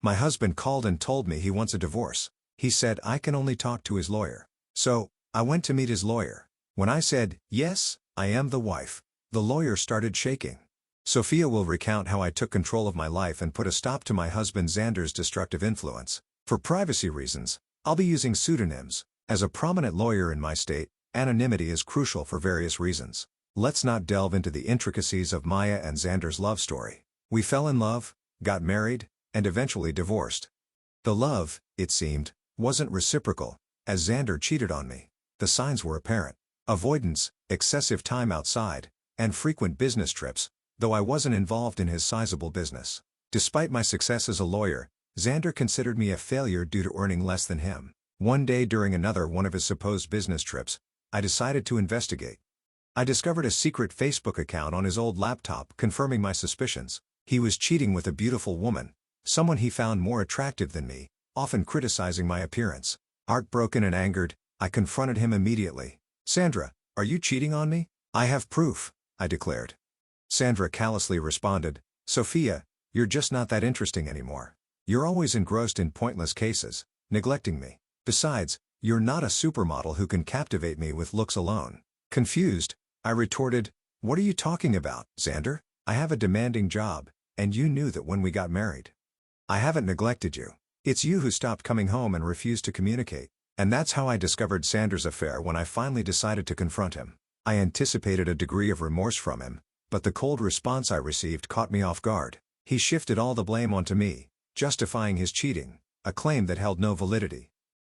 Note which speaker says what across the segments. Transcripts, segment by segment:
Speaker 1: My husband called and told me he wants a divorce. He said I can only talk to his lawyer. So, I went to meet his lawyer. When I said, yes, I am the wife, the lawyer started shaking. Sophia will recount how I took control of my life and put a stop to my husband Xander's destructive influence. For privacy reasons, I'll be using pseudonyms. As a prominent lawyer in my state, anonymity is crucial for various reasons. Let's not delve into the intricacies of Maya and Xander's love story. We fell in love, got married, and eventually divorced. The love, it seemed, wasn't reciprocal, as Xander cheated on me. The signs were apparent. Avoidance, excessive time outside, and frequent business trips, though I wasn't involved in his sizable business. Despite my success as a lawyer, Xander considered me a failure due to earning less than him. One day during another one of his supposed business trips, I decided to investigate. I discovered a secret Facebook account on his old laptop confirming my suspicions. He was cheating with a beautiful woman, someone he found more attractive than me, often criticizing my appearance. Heartbroken and angered, I confronted him immediately. "Sandra, are you cheating on me?" "I have proof," I declared. Sandra callously responded, "Sophia, you're just not that interesting anymore. You're always engrossed in pointless cases, neglecting me. Besides, you're not a supermodel who can captivate me with looks alone." Confused, I retorted, "What are you talking about, Xander? I have a demanding job, and you knew that when we got married. I haven't neglected you. It's you who stopped coming home and refused to communicate." And that's how I discovered Xander's affair when I finally decided to confront him. I anticipated a degree of remorse from him, but the cold response I received caught me off guard. He shifted all the blame onto me, justifying his cheating, a claim that held no validity.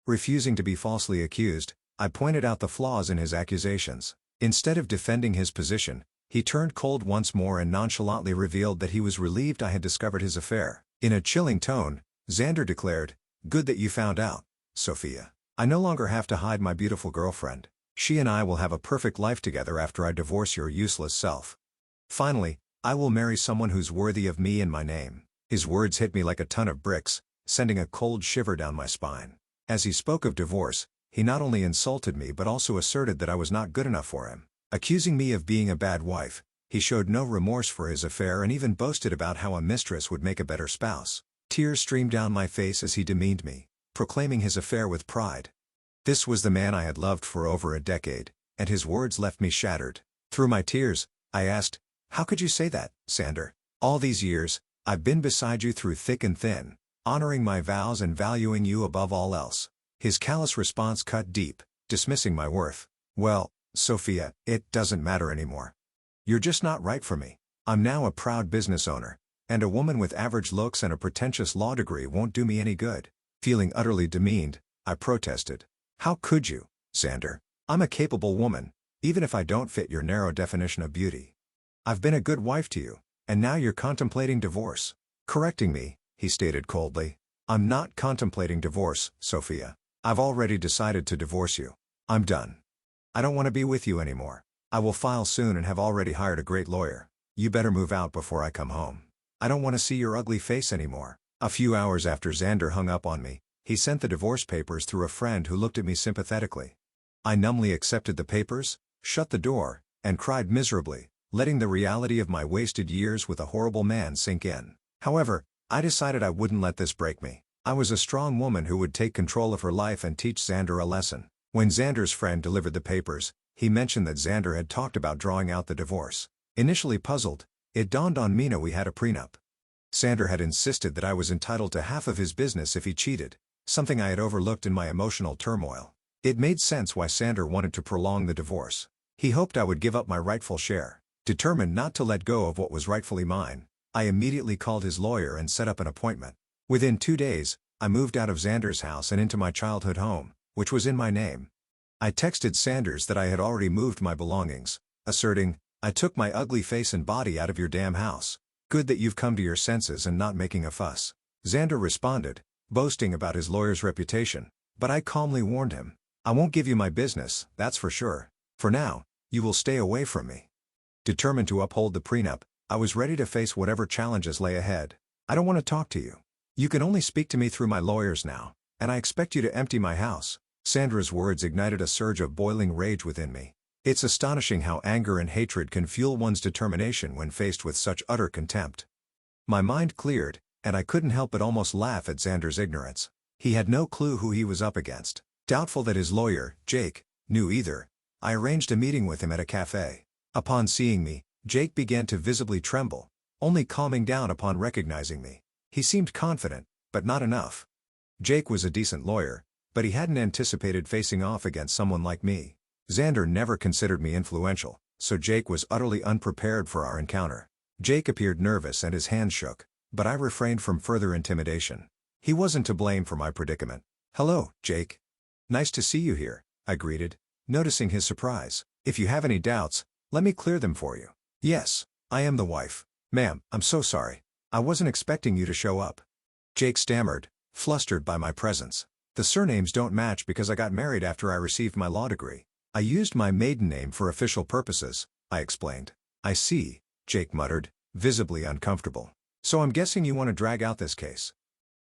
Speaker 1: Refusing to be falsely accused, I pointed out the flaws in his accusations. Instead of defending his position, he turned cold once more and nonchalantly revealed that he was relieved I had discovered his affair. In a chilling tone, Xander declared, "Good that you found out, Sophia. I no longer have to hide my beautiful girlfriend. She and I will have a perfect life together after I divorce your useless self. Finally, I will marry someone who's worthy of me and my name." His words hit me like a ton of bricks, sending a cold shiver down my spine. As he spoke of divorce, he not only insulted me but also asserted that I was not good enough for him. Accusing me of being a bad wife, he showed no remorse for his affair and even boasted about how a mistress would make a better spouse. Tears streamed down my face as he demeaned me, proclaiming his affair with pride. This was the man I had loved for over a decade, and his words left me shattered. Through my tears, I asked, "How could you say that, Xander? All these years, I've been beside you through thick and thin, honoring my vows and valuing you above all else." His callous response cut deep, dismissing my worth. "Well, Sophia, it doesn't matter anymore. You're just not right for me. I'm now a proud business owner, and a woman with average looks and a pretentious law degree won't do me any good." Feeling utterly demeaned, I protested. "How could you, Xander? I'm a capable woman, even if I don't fit your narrow definition of beauty. I've been a good wife to you, and now you're contemplating divorce." Correcting me, he stated coldly, "I'm not contemplating divorce, Sophia. I've already decided to divorce you. I'm done. I don't want to be with you anymore. I will file soon and have already hired a great lawyer. You better move out before I come home. I don't want to see your ugly face anymore." A few hours after Xander hung up on me, he sent the divorce papers through a friend who looked at me sympathetically. I numbly accepted the papers, shut the door, and cried miserably, letting the reality of my wasted years with a horrible man sink in. However, I decided I wouldn't let this break me. I was a strong woman who would take control of her life and teach Xander a lesson. When Xander's friend delivered the papers, he mentioned that Xander had talked about drawing out the divorce. Initially puzzled, it dawned on me we had a prenup. Xander had insisted that I was entitled to half of his business if he cheated, something I had overlooked in my emotional turmoil. It made sense why Xander wanted to prolong the divorce. He hoped I would give up my rightful share. Determined not to let go of what was rightfully mine, I immediately called his lawyer and set up an appointment. Within 2 days, I moved out of Xander's house and into my childhood home, which was in my name. I texted Sanders that I had already moved my belongings, asserting, "I took my ugly face and body out of your damn house. Good that you've come to your senses and not making a fuss." Xander responded, boasting about his lawyer's reputation, but I calmly warned him, "I won't give you my business, that's for sure. For now, you will stay away from me." Determined to uphold the prenup, I was ready to face whatever challenges lay ahead. "I don't want to talk to you. You can only speak to me through my lawyers now, and I expect you to empty my house." Sandra's words ignited a surge of boiling rage within me. It's astonishing how anger and hatred can fuel one's determination when faced with such utter contempt. My mind cleared, and I couldn't help but almost laugh at Xander's ignorance. He had no clue who he was up against. Doubtful that his lawyer, Jake, knew either, I arranged a meeting with him at a cafe. Upon seeing me, Jake began to visibly tremble, only calming down upon recognizing me. He seemed confident, but not enough. Jake was a decent lawyer, but he hadn't anticipated facing off against someone like me. Xander never considered me influential, so Jake was utterly unprepared for our encounter. Jake appeared nervous and his hands shook, but I refrained from further intimidation. He wasn't to blame for my predicament. "Hello, Jake. Nice to see you here," I greeted, noticing his surprise. "If you have any doubts, let me clear them for you." "Yes, I am the wife. Ma'am, I'm so sorry. I wasn't expecting you to show up." Jake stammered, flustered by my presence. "The surnames don't match because I got married after I received my law degree. I used my maiden name for official purposes," I explained. "I see," Jake muttered, visibly uncomfortable. "So I'm guessing you want to drag out this case."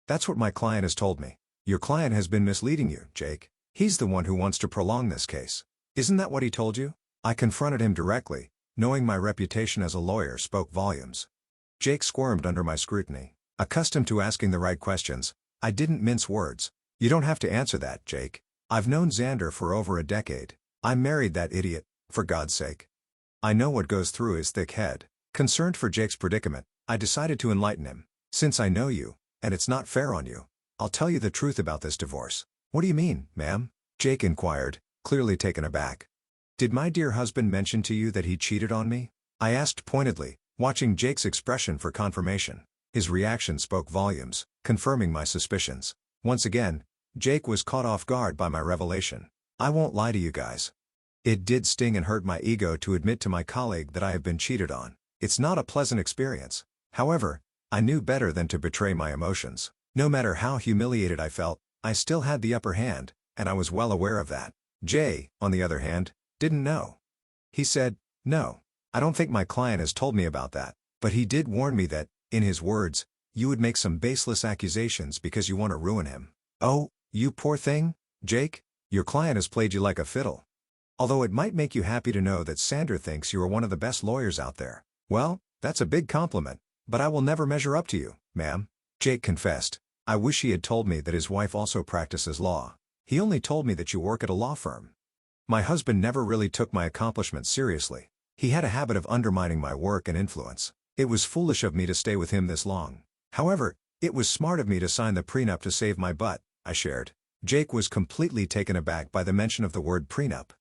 Speaker 1: "That's what my client has told me." "Your client has been misleading you, Jake. He's the one who wants to prolong this case. Isn't that what he told you?" I confronted him directly, knowing my reputation as a lawyer spoke volumes. Jake squirmed under my scrutiny. Accustomed to asking the right questions, I didn't mince words. "You don't have to answer that, Jake. I've known Xander for over a decade. I married that idiot, for God's sake. I know what goes through his thick head." Concerned for Jake's predicament, I decided to enlighten him. "Since I know you, and it's not fair on you, I'll tell you the truth about this divorce." "What do you mean, ma'am?" Jake inquired, clearly taken aback. "Did my dear husband mention to you that he cheated on me?" I asked pointedly, watching Jake's expression for confirmation. His reaction spoke volumes, confirming my suspicions. Once again, Jake was caught off guard by my revelation. "I won't lie to you guys. It did sting and hurt my ego to admit to my colleague that I have been cheated on. It's not a pleasant experience. However, I knew better than to betray my emotions. No matter how humiliated I felt, I still had the upper hand, and I was well aware of that. Jay, on the other hand, didn't know. He said, 'No, I don't think my client has told me about that, but he did warn me that, in his words, you would make some baseless accusations because you want to ruin him.'" "Oh, you poor thing, Jake. Your client has played you like a fiddle. Although it might make you happy to know that Xander thinks you are one of the best lawyers out there. Well, that's a big compliment, but I will never measure up to you, ma'am," Jake confessed. "I wish he had told me that his wife also practices law. He only told me that you work at a law firm." My husband never really took my accomplishments seriously. He had a habit of undermining my work and influence. It was foolish of me to stay with him this long. However, it was smart of me to sign the prenup to save my butt, I shared. Jake was completely taken aback by the mention of the word prenup.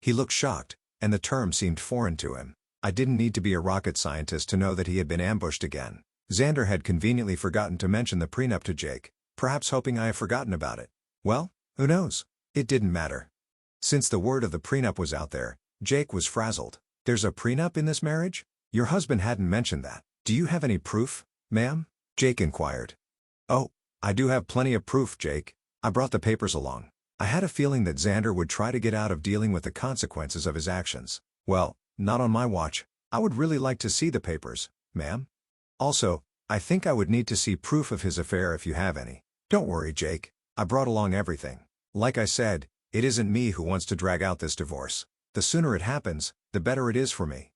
Speaker 1: He looked shocked, and the term seemed foreign to him. I didn't need to be a rocket scientist to know that he had been ambushed again. Xander had conveniently forgotten to mention the prenup to Jake, perhaps hoping I had forgotten about it. Well, who knows? It didn't matter. Since the word of the prenup was out there, Jake was frazzled. "There's a prenup in this marriage? Your husband hadn't mentioned that. Do you have any proof, ma'am?" Jake inquired. "Oh, I do have plenty of proof, Jake. I brought the papers along." I had a feeling that Xander would try to get out of dealing with the consequences of his actions. "Well, not on my watch. I would really like to see the papers, ma'am. Also, I think I would need to see proof of his affair if you have any." "Don't worry, Jake. I brought along everything. Like I said, it isn't me who wants to drag out this divorce. The sooner it happens, the better it is for me."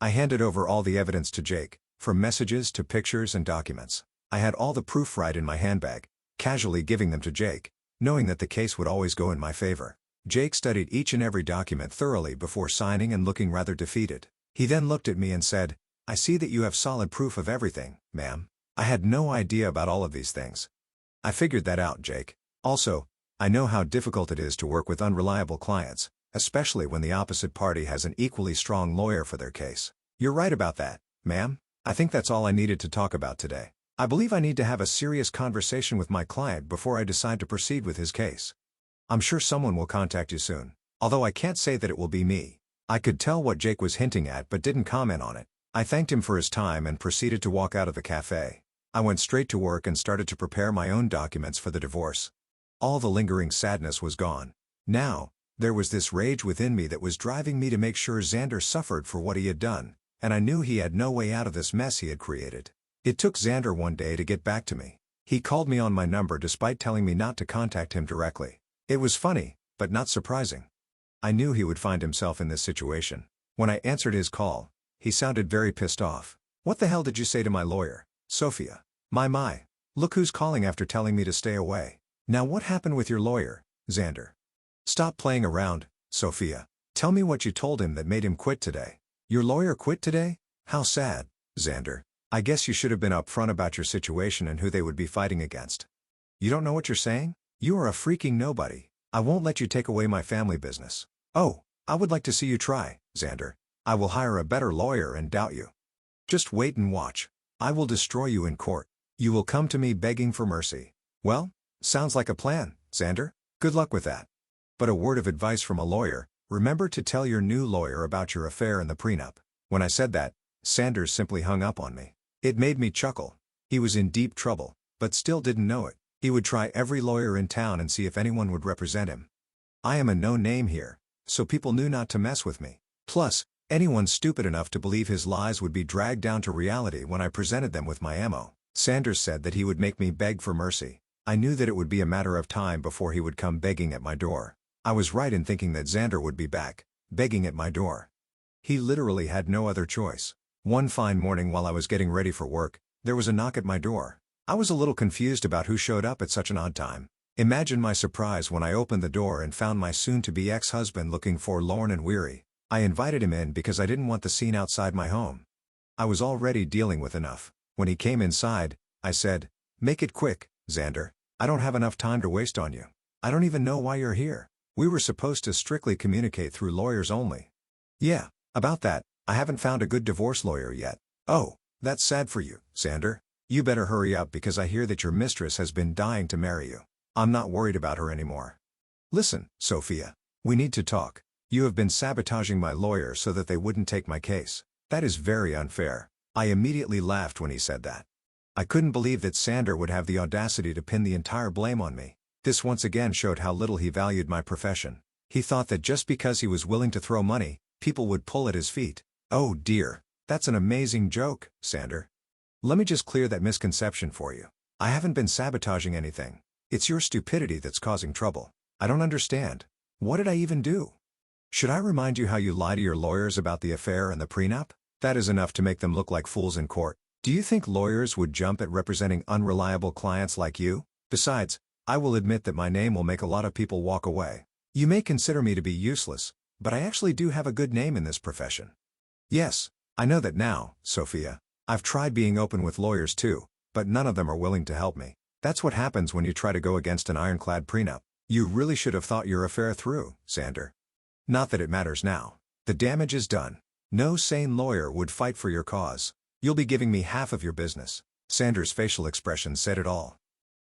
Speaker 1: I handed over all the evidence to Jake, from messages to pictures and documents. I had all the proof right in my handbag, casually giving them to Jake, knowing that the case would always go in my favor. Jake studied each and every document thoroughly before signing and looking rather defeated. He then looked at me and said, "I see that you have solid proof of everything, ma'am. I had no idea about all of these things." "I figured that out, Jake. Also, I know how difficult it is to work with unreliable clients, especially when the opposite party has an equally strong lawyer for their case." "You're right about that, ma'am. I think that's all I needed to talk about today. I believe I need to have a serious conversation with my client before I decide to proceed with his case. I'm sure someone will contact you soon, although I can't say that it will be me." I could tell what Jake was hinting at but didn't comment on it. I thanked him for his time and proceeded to walk out of the cafe. I went straight to work and started to prepare my own documents for the divorce. All the lingering sadness was gone. Now, there was this rage within me that was driving me to make sure Xander suffered for what he had done, and I knew he had no way out of this mess he had created. It took Xander one day to get back to me. He called me on my number despite telling me not to contact him directly. It was funny, but not surprising. I knew he would find himself in this situation. When I answered his call, he sounded very pissed off. "What the hell did you say to my lawyer, Sophia?" My. Look who's calling after telling me to stay away. Now what happened with your lawyer, Xander? Stop playing around, Sophia. Tell me what you told him that made him quit today. Your lawyer quit today? How sad, Xander. I guess you should have been upfront about your situation and who they would be fighting against. You don't know what you're saying? You are a freaking nobody. I won't let you take away my family business. Oh, I would like to see you try, Xander. I will hire a better lawyer and doubt you. Just wait and watch. I will destroy you in court. You will come to me begging for mercy. Well, sounds like a plan, Xander. Good luck with that. But a word of advice from a lawyer, remember to tell your new lawyer about your affair and the prenup. When I said that, Sanders simply hung up on me. It made me chuckle. He was in deep trouble, but still didn't know it. He would try every lawyer in town and see if anyone would represent him. I am a no-name here, so people knew not to mess with me. Plus, anyone stupid enough to believe his lies would be dragged down to reality when I presented them with my ammo. Sanders said that he would make me beg for mercy. I knew that it would be a matter of time before he would come begging at my door. I was right in thinking that Xander would be back, begging at my door. He literally had no other choice. One fine morning while I was getting ready for work, there was a knock at my door. I was a little confused about who showed up at such an odd time. Imagine my surprise when I opened the door and found my soon-to-be ex-husband looking forlorn and weary. I invited him in because I didn't want the scene outside my home. I was already dealing with enough. When he came inside, I said, "Make it quick, Xander. I don't have enough time to waste on you. I don't even know why you're here. We were supposed to strictly communicate through lawyers only." "Yeah, about that, I haven't found a good divorce lawyer yet." "Oh, that's sad for you, Xander. You better hurry up because I hear that your mistress has been dying to marry you." "I'm not worried about her anymore." "Listen, Sophia. We need to talk. You have been sabotaging my lawyer so that they wouldn't take my case. That is very unfair." I immediately laughed when he said that. I couldn't believe that Xander would have the audacity to pin the entire blame on me. This once again showed how little he valued my profession. He thought that just because he was willing to throw money, people would pull at his feet. Oh dear, that's an amazing joke, Xander. Let me just clear that misconception for you. I haven't been sabotaging anything. It's your stupidity that's causing trouble. I don't understand. What did I even do? Should I remind you how you lie to your lawyers about the affair and the prenup? That is enough to make them look like fools in court. Do you think lawyers would jump at representing unreliable clients like you? Besides, I will admit that my name will make a lot of people walk away. You may consider me to be useless, but I actually do have a good name in this profession. Yes, I know that now, Sophia. I've tried being open with lawyers too, but none of them are willing to help me. That's what happens when you try to go against an ironclad prenup. You really should have thought your affair through, Xander. Not that it matters now. The damage is done. No sane lawyer would fight for your cause. You'll be giving me half of your business. Xander's facial expression said it all.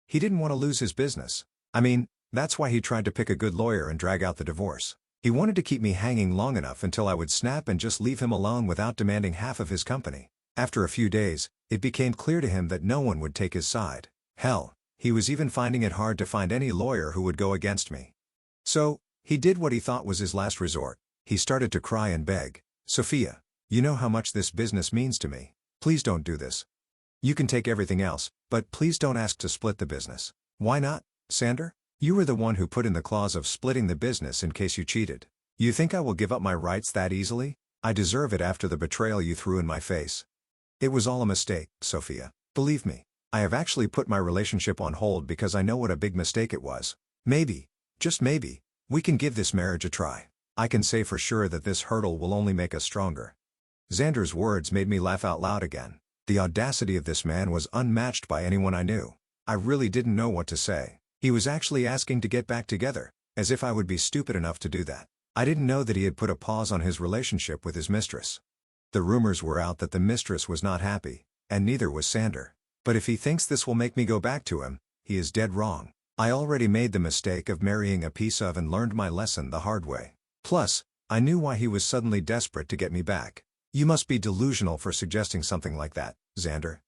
Speaker 1: He didn't want to lose his business. I mean, that's why he tried to pick a good lawyer and drag out the divorce. He wanted to keep me hanging long enough until I would snap and just leave him alone without demanding half of his company. After a few days, it became clear to him that no one would take his side. Hell, he was even finding it hard to find any lawyer who would go against me. So, he did what he thought was his last resort. He started to cry and beg. "Sophia, you know how much this business means to me. Please don't do this. You can take everything else, but please don't ask to split the business." "Why not, Xander? You were the one who put in the clause of splitting the business in case you cheated. You think I will give up my rights that easily? I deserve it after the betrayal you threw in my face." "It was all a mistake, Sophia. Believe me, I have actually put my relationship on hold because I know what a big mistake it was. Maybe, just maybe, we can give this marriage a try. I can say for sure that this hurdle will only make us stronger." Xander's words made me laugh out loud again. The audacity of this man was unmatched by anyone I knew. I really didn't know what to say. He was actually asking to get back together, as if I would be stupid enough to do that. I didn't know that he had put a pause on his relationship with his mistress. The rumors were out that the mistress was not happy, and neither was Xander. But if he thinks this will make me go back to him, he is dead wrong. I already made the mistake of marrying a piece of and learned my lesson the hard way. Plus, I knew why he was suddenly desperate to get me back. You must be delusional for suggesting something like that, Xander.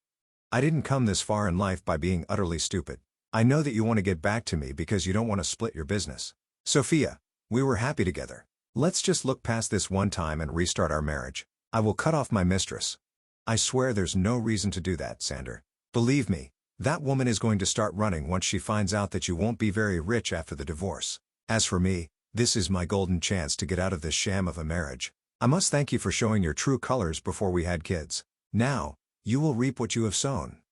Speaker 1: I didn't come this far in life by being utterly stupid. I know that you want to get back to me because you don't want to split your business. Sophia, we were happy together. Let's just look past this one time and restart our marriage. I will cut off my mistress. I swear there's no reason to do that, Xander. Believe me, that woman is going to start running once she finds out that you won't be very rich after the divorce. As for me, this is my golden chance to get out of this sham of a marriage. I must thank you for showing your true colors before we had kids. Now, you will reap what you have sown.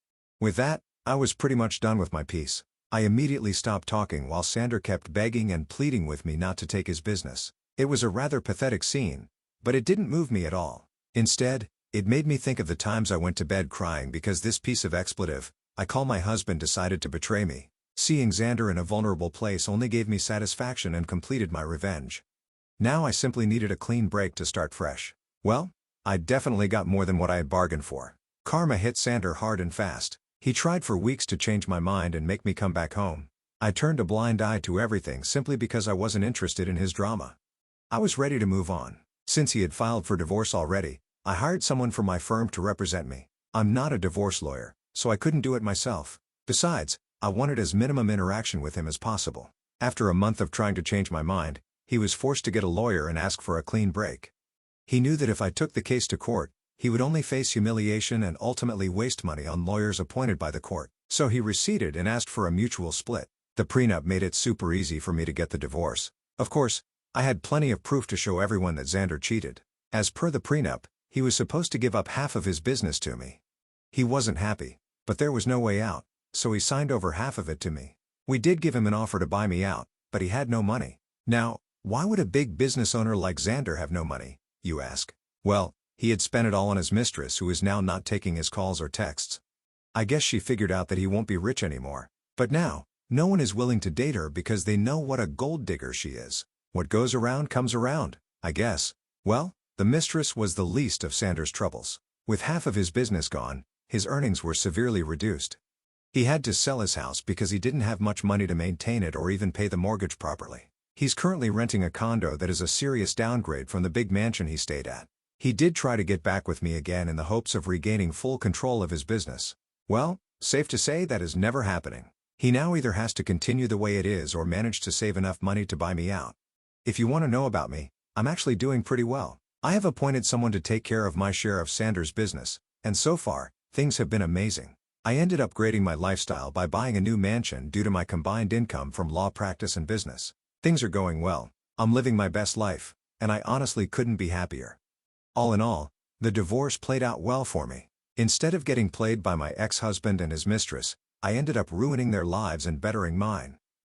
Speaker 1: With that, I was pretty much done with my piece. I immediately stopped talking while Xander kept begging and pleading with me not to take his business. It was a rather pathetic scene, but it didn't move me at all. Instead, it made me think of the times I went to bed crying because this piece of expletive, I call my husband, decided to betray me. Seeing Xander in a vulnerable place only gave me satisfaction and completed my revenge. Now I simply needed a clean break to start fresh. Well, I definitely got more than what I had bargained for. Karma hit Xander hard and fast. He tried for weeks to change my mind and make me come back home. I turned a blind eye to everything simply because I wasn't interested in his drama. I was ready to move on. Since he had filed for divorce already, I hired someone from my firm to represent me. I'm not a divorce lawyer, so I couldn't do it myself. Besides, I wanted as minimum interaction with him as possible. After a month of trying to change my mind, he was forced to get a lawyer and ask for a clean break. He knew that if I took the case to court, he would only face humiliation and ultimately waste money on lawyers appointed by the court, so he receded and asked for a mutual split. The prenup made it super easy for me to get the divorce. Of course, I had plenty of proof to show everyone that Xander cheated. As per the prenup, he was supposed to give up half of his business to me. He wasn't happy, but there was no way out, so he signed over half of it to me. We did give him an offer to buy me out, but he had no money. Now, why would a big business owner like Xander have no money, you ask? Well, he had spent it all on his mistress, who is now not taking his calls or texts. I guess she figured out that he won't be rich anymore. But now, no one is willing to date her because they know what a gold digger she is. What goes around comes around, I guess. Well, the mistress was the least of Xander's troubles. With half of his business gone, his earnings were severely reduced. He had to sell his house because he didn't have much money to maintain it or even pay the mortgage properly. He's currently renting a condo that is a serious downgrade from the big mansion he stayed at. He did try to get back with me again in the hopes of regaining full control of his business. Well, safe to say that is never happening. He now either has to continue the way it is or manage to save enough money to buy me out. If you want to know about me, I'm actually doing pretty well. I have appointed someone to take care of my share of Xander's business, and so far, things have been amazing. I ended up upgrading my lifestyle by buying a new mansion due to my combined income from law practice and business. Things are going well, I'm living my best life, and I honestly couldn't be happier. All in all, the divorce played out well for me. Instead of getting played by my ex-husband and his mistress, I ended up ruining their lives and bettering mine.